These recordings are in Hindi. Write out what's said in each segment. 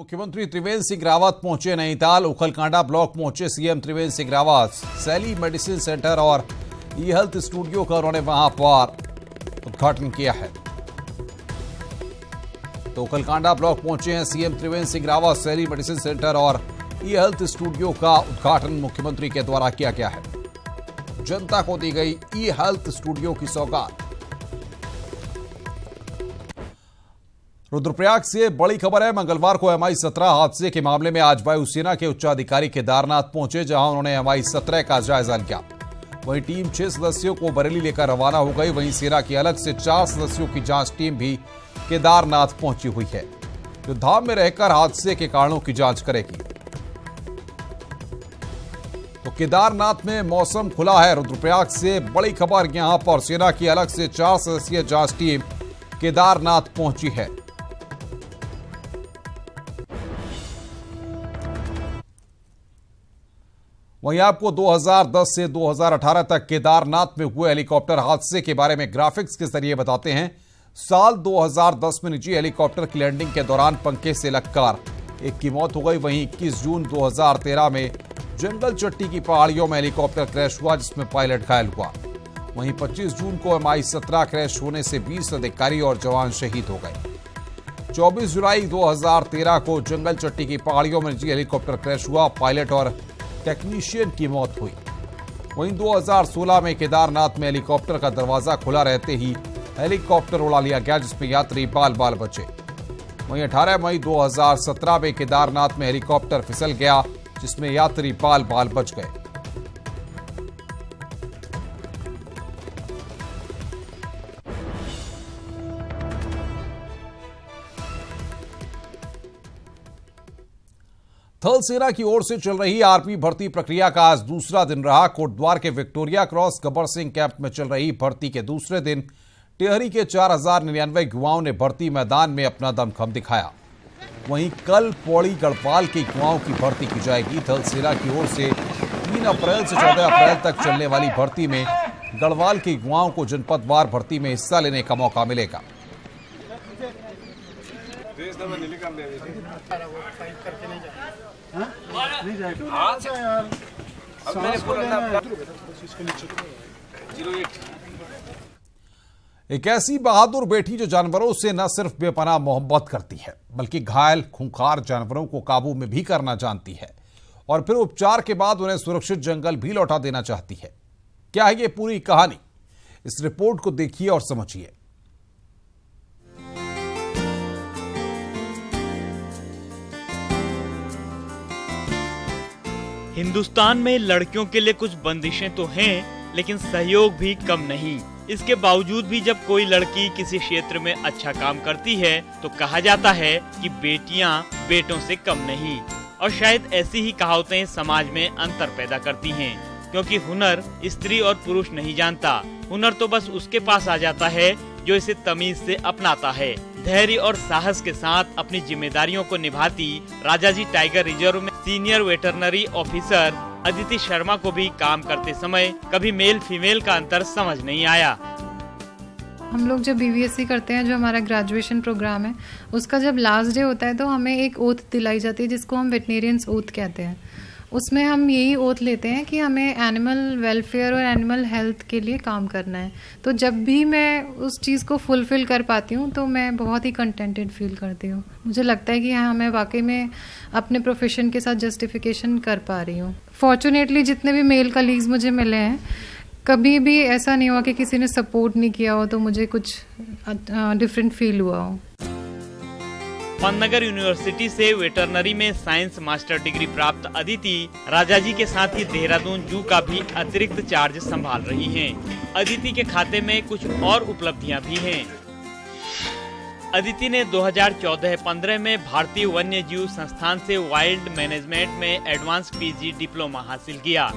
मुख्यमंत्री त्रिवेंद्र सिंह रावत पहुंचे नैनीताल। उखलकांडा ब्लॉक पहुंचे सीएम त्रिवेंद्र सिंह रावत। सैली मेडिसिन सेंटर और ई हेल्थ स्टूडियो का उन्होंने वहां पर उद्घाटन किया है। तो उखलकांडा ब्लॉक पहुंचे हैं सीएम त्रिवेंद्र सिंह रावत। सैली मेडिसिन सेंटर और ई हेल्थ स्टूडियो का उद्घाटन मुख्यमंत्री के द्वारा किया गया है। जनता को दी गई ई हेल्थ स्टूडियो की सौगात। रुद्रप्रयाग से बड़ी खबर है। मंगलवार को MI-17 हादसे के मामले में आज वायुसेना के उच्चाधिकारी केदारनाथ पहुंचे, जहां उन्होंने MI-17 का जायजा लिया। वहीं टीम 6 सदस्यों को बरेली लेकर रवाना हो गई। वहीं सेना की अलग से 4 सदस्यों की जांच टीम भी केदारनाथ पहुंची हुई है, जो धाम में रहकर हादसे के कारणों की जांच करेगी। तो केदारनाथ में मौसम खुला है। रुद्रप्रयाग से बड़ी खबर, यहां पर सेना की अलग से 4 सदस्यीय जांच टीम केदारनाथ पहुंची है। वहीं आपको 2010 से 2018 तक केदारनाथ में हुए हेलीकॉप्टर हादसे के बारे में ग्राफिक्स के जरिए बताते हैं। साल 2010 में निजी हेलीकॉप्टर की लैंडिंग के दौरान पंखे से लगकर एक की मौत हो गई। वहीं 21 जून 2013 में जंगल चट्टी की पहाड़ियों में हेलीकॉप्टर क्रैश हुआ, जिसमें पायलट घायल हुआ। वहीं 25 जून को MI-17 क्रैश होने से 20 अधिकारी और जवान शहीद हो गए। 24 जुलाई 2013 को जंगल चट्टी की पहाड़ियों में निजी हेलीकॉप्टर क्रैश हुआ, पायलट और टेक्नीशियन की मौत हुई। वहीं 2016 में केदारनाथ में हेलीकॉप्टर का दरवाजा खुला रहते ही हेलीकॉप्टर उड़ा लिया गया, जिसमें यात्री बाल बाल बचे। वहीं 18 मई 2017 में केदारनाथ में हेलीकॉप्टर फिसल गया, जिसमें यात्री बाल बाल बच गए। थल सेना की ओर से चल रही आर्मी भर्ती प्रक्रिया का आज दूसरा दिन रहा। कोटद्वार के Victoria cross Gabbar Singh camp में चल रही भर्ती के दूसरे दिन टिहरी के 4099 युवाओं ने भर्ती मैदान में अपना दमखम दिखाया। वहीं कल पौड़ी गढ़पाल के युवाओं की भर्ती की जाएगी। थल सेना की ओर से 3 अप्रैल से 14 अप्रैल तक चलने वाली भर्ती में गढ़वाल के युवाओं को जनपदवार भर्ती में हिस्सा लेने का मौका मिलेगा। एक ऐसी बहादुर बेटी जो जानवरों से न सिर्फ बेपनाह मोहब्बत करती है, बल्कि घायल खूंखार जानवरों को काबू में भी करना जानती है और फिर उपचार के बाद उन्हें सुरक्षित जंगल भी लौटा देना चाहती है। क्या है ये पूरी कहानी? इस रिपोर्ट को देखिए और समझिए। हिंदुस्तान में लड़कियों के लिए कुछ बंदिशें तो हैं, लेकिन सहयोग भी कम नहीं। इसके बावजूद भी जब कोई लड़की किसी क्षेत्र में अच्छा काम करती है तो कहा जाता है कि बेटियां बेटों से कम नहीं। और शायद ऐसी ही कहावतें समाज में अंतर पैदा करती हैं, क्योंकि हुनर स्त्री और पुरुष नहीं जानता। हुनर तो बस उसके पास आ जाता है जो इसे तमीज से अपनाता है। धैर्य और साहस के साथ अपनी जिम्मेदारियों को निभाती राजाजी टाइगर रिजर्व में senior veterinary officer Aditi Sharma को भी काम करते समय कभी मेल फीमेल का अंतर समझ नहीं आया। हम लोग जब BVSC करते हैं, जो हमारा ग्रेजुएशन प्रोग्राम है, उसका जब लास्ट डे होता है तो हमें एक ओथ दिलाई जाती है, जिसको हम वेटनेरियंस ओथ कहते हैं। उसमें हम यही ओथ लेते हैं कि हमें एनिमल वेलफेयर और एनिमल हेल्थ के लिए काम करना है। तो जब भी मैं उस चीज़ को फुलफिल कर पाती हूँ तो मैं बहुत ही कंटेंटेड फील करती हूँ। मुझे लगता है कि हाँ, मैं वाकई में अपने प्रोफेशन के साथ जस्टिफिकेशन कर पा रही हूँ। फॉर्चुनेटली जितने भी मेल कलीग्स मुझे मिले हैं, कभी भी ऐसा नहीं हुआ कि किसी ने सपोर्ट नहीं किया हो तो मुझे कुछ डिफरेंट फील हुआ हो। पन्नगर यूनिवर्सिटी से वेटरनरी में साइंस मास्टर डिग्री प्राप्त अदिति राजाजी के साथ ही देहरादून जू का भी अतिरिक्त चार्ज संभाल रही हैं। अदिति के खाते में कुछ और उपलब्धियां भी हैं। अदिति ने 2014-15 में भारतीय वन्य जीव संस्थान से वाइल्ड मैनेजमेंट में एडवांस PG डिप्लोमा हासिल किया।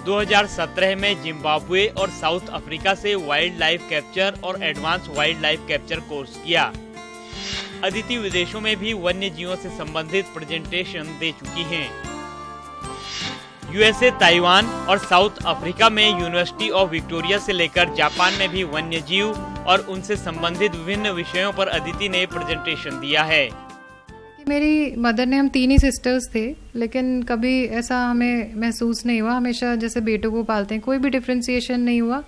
2017 में जिम्बाब्वे और साउथ अफ्रीका से वाइल्ड लाइफ कैप्चर और advance wild life capture course किया। अदिति विदेशों में भी वन्य जीवों से संबंधित प्रेजेंटेशन दे चुकी हैं। USA, ताइवान और साउथ अफ्रीका में यूनिवर्सिटी ऑफ विक्टोरिया से लेकर जापान में भी वन्य जीव और उनसे संबंधित विभिन्न विषयों पर अदिति ने प्रेजेंटेशन दिया है। मेरी मदर ने, हम 3 ही सिस्टर्स थे, लेकिन कभी ऐसा हमें महसूस नहीं हुआ। हमेशा जैसे बेटों को पालते हैं, कोई भी डिफ्रेंसिएशन नहीं हुआ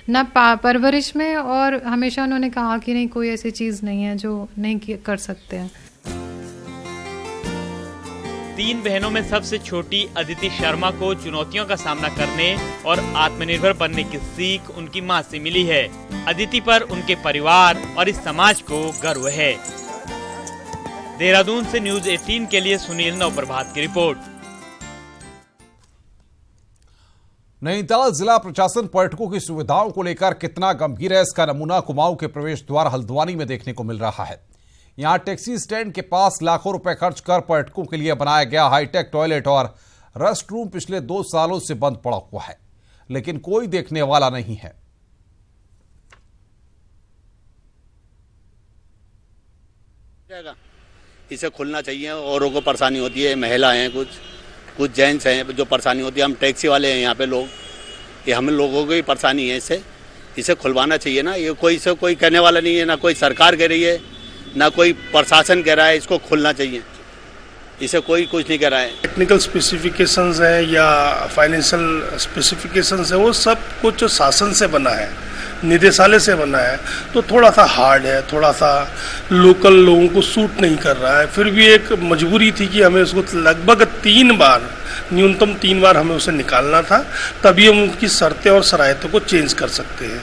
ना परवरिश में, और हमेशा उन्होंने कहा कि नहीं, कोई ऐसी चीज़ नहीं है जो नहीं कर सकते हैं। 3 बहनों में सबसे छोटी अदिति शर्मा को चुनौतियों का सामना करने और आत्मनिर्भर बनने की सीख उनकी मां से मिली है। अदिति पर उनके परिवार और इस समाज को गर्व है। देहरादून से न्यूज़ 18 के लिए सुनील नवप्रभात की रिपोर्ट। नैनीताल जिला प्रशासन पर्यटकों की सुविधाओं को लेकर कितना गंभीर है, इसका नमूना कुमाऊं के प्रवेश द्वार हल्द्वानी में देखने को मिल रहा है। यहां टैक्सी स्टैंड के पास लाखों रुपए खर्च कर पर्यटकों के लिए बनाया गया हाईटेक टॉयलेट और रेस्ट रूम पिछले 2 सालों से बंद पड़ा हुआ है, लेकिन कोई देखने वाला नहीं है। इसे खुलना चाहिए, औरों को परेशानी होती है, महिला हैं, कुछ जेंट्स हैं जो परेशानी होती है। हम टैक्सी वाले हैं यहाँ पे लोग, ये हम लोगों को ही परेशानी है। इसे खुलवाना चाहिए ना। ये कोई कहने वाला नहीं है, ना कोई सरकार कह रही है, ना कोई प्रशासन कह रहा है। इसको खुलना चाहिए, इसे कोई कुछ नहीं कह रहा है। टेक्निकल स्पेसिफिकेशंस है या फाइनेंशियल स्पेसिफिकेशंस है, वो सब कुछ शासन से बना है, निदेशालय से बना है, तो थोड़ा सा हार्ड है, थोड़ा सा लोकल लोगों को सूट नहीं कर रहा है। फिर भी एक मजबूरी थी कि हमें उसको लगभग 3 बार, न्यूनतम 3 बार हमें उसे निकालना था, तभी हम उसकी शर्तें और शरायतों को चेंज कर सकते हैं।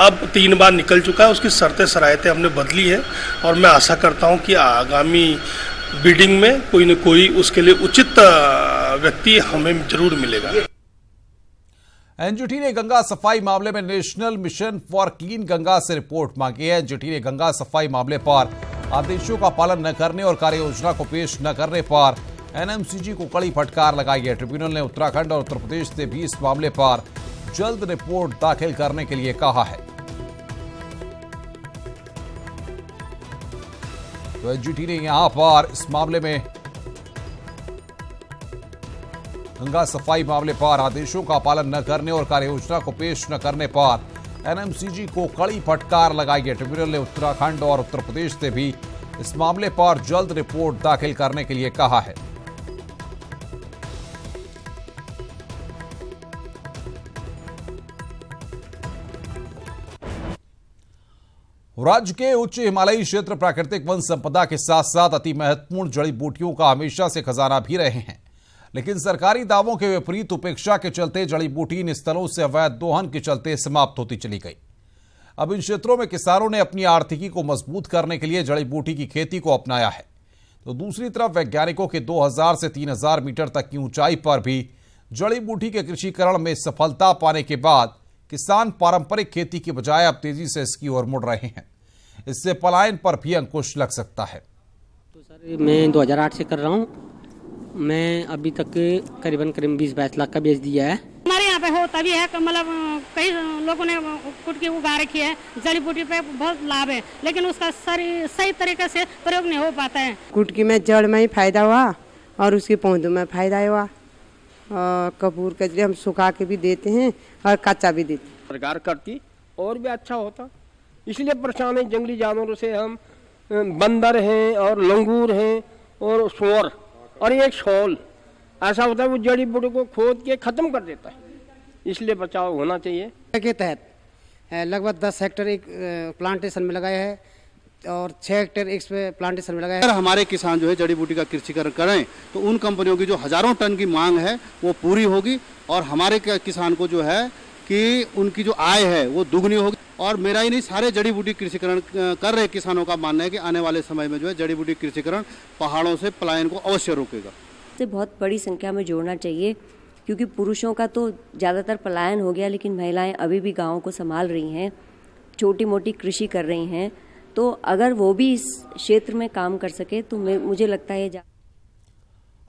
अब 3 बार निकल चुका है, उसकी शर्तें शरायतें हमने बदली है, और मैं आशा करता हूं कि आगामी बिडिंग में कोई न कोई उसके लिए उचित व्यक्ति हमें जरूर मिलेगा। एनजीटी ने गंगा सफाई मामले में national mission for clean Ganga से रिपोर्ट मांगी है। एनजीटी ने गंगा सफाई मामले पर आदेशों का पालन न करने और कार्य योजना को पेश न करने पर एनएमसीजी को कड़ी फटकार लगाई है। ट्रिब्यूनल ने उत्तराखंड और उत्तर प्रदेश से भी इस मामले पर जल्द रिपोर्ट दाखिल करने के लिए कहा है। तो एनजीटी ने यहां पर इस मामले में, गंगा सफाई मामले पर आदेशों का पालन न करने और कार्य योजना को पेश न करने पर एनएमसीजी को कड़ी फटकार लगाई है। ट्रिब्यूनल ने उत्तराखंड और उत्तर प्रदेश से भी इस मामले पर जल्द रिपोर्ट दाखिल करने के लिए कहा है। राज्य के उच्च हिमालयी क्षेत्र प्राकृतिक वन संपदा के साथ साथ अति महत्वपूर्ण जड़ी बूटियों का हमेशा से खजाना भी रहे हैं, लेकिन सरकारी दावों के विपरीत उपेक्षा के चलते जड़ी बूटी इन स्थलों से अवैध दोहन के चलते समाप्त होती चली गई। अब इन क्षेत्रों में किसानों ने अपनी आर्थिकी को मजबूत करने के लिए जड़ी बूटी की खेती को अपनाया है, तो दूसरी तरफ वैज्ञानिकों के 2000 से 3000 मीटर तक की ऊंचाई पर भी जड़ी बूटी के कृषिकरण में सफलता पाने के बाद किसान पारंपरिक खेती की बजाय अब तेजी से इसकी ओर मुड़ रहे हैं। इससे पलायन पर भी अंकुश लग सकता है। तो सर, मैं 2008 से कर रहा हूँ। मैं अभी तक करीबन 20-22 लाख का बेच दिया है। हमारे यहाँ पे होता भी है, मतलब कई लोगों ने कुटकी उगा रखी है, जड़ी बूटी पे बहुत लाभ है, लेकिन उसका सही तरीके से प्रयोग नहीं हो पाता है। कुटकी में जड़ में ही फायदा हुआ और उसके पौधों में फायदा हुआ। कपूर कचरे हम सुखा के भी देते हैं और कच्चा भी देते हैं। सरकार करती और भी अच्छा होता, इसलिए परेशान है। जंगली जानवरों से हम बंदर हैं और लंगूर हैं और सुअर और एक शॉल ऐसा होता है, वो जड़ी बूटी को खोद के खत्म कर देता है, इसलिए बचाव होना चाहिए। के तहत लगभग 10 हेक्टेयर एक प्लांटेशन में लगाया है और 6 हेक्टेयर एक प्लांटेशन में लगाया है। अगर हमारे किसान जो है जड़ी बूटी का कृषिकरण करें तो उन कंपनियों की जो हजारों टन की मांग है वो पूरी होगी और हमारे किसान को जो है कि उनकी जो आय है वो दुगनी होगी। और मेरा ही नहीं, सारे जड़ी बूटी कृषिकरण कर रहे किसानों का मानना है कि आने वाले समय में जो है जड़ी बूटी कृषिकरण पहाड़ों से पलायन को अवश्य रोकेगा। से बहुत बड़ी संख्या में जोड़ना चाहिए, क्योंकि पुरुषों का तो ज़्यादातर पलायन हो गया, लेकिन महिलाएं अभी भी गाँव को संभाल रही हैं, छोटी मोटी कृषि कर रही हैं। तो अगर वो भी इस क्षेत्र में काम कर सके तो मुझे लगता है।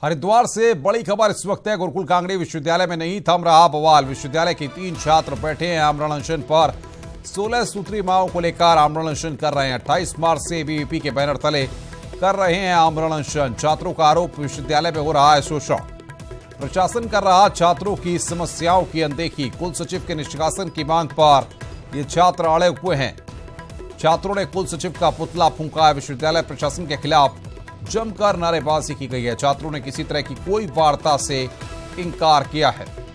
हरिद्वार से बड़ी खबर इस वक्त है। गुरुकुल कांगड़ी विश्वविद्यालय में नहीं थम रहा बवाल। विश्वविद्यालय के 3 छात्र बैठे हैं आमरण अनशन पर। 16 सूत्री मांगों को लेकर आमरण अनशन कर रहे हैं। 28 मार्च से एबीवीपी के बैनर तले कर रहे हैं आमरण अनशन। छात्रों का आरोप, विश्वविद्यालय में हो रहा है शोषण। प्रशासन कर रहा छात्रों की समस्याओं की अनदेखी। कुल सचिव के निष्कासन की मांग पर ये छात्र अड़े हुए हैं। छात्रों ने कुल सचिव का पुतला फूंका है। विश्वविद्यालय प्रशासन के खिलाफ जमकर नारेबाजी की गई है। छात्रों ने किसी तरह की कोई वार्ता से इनकार किया है।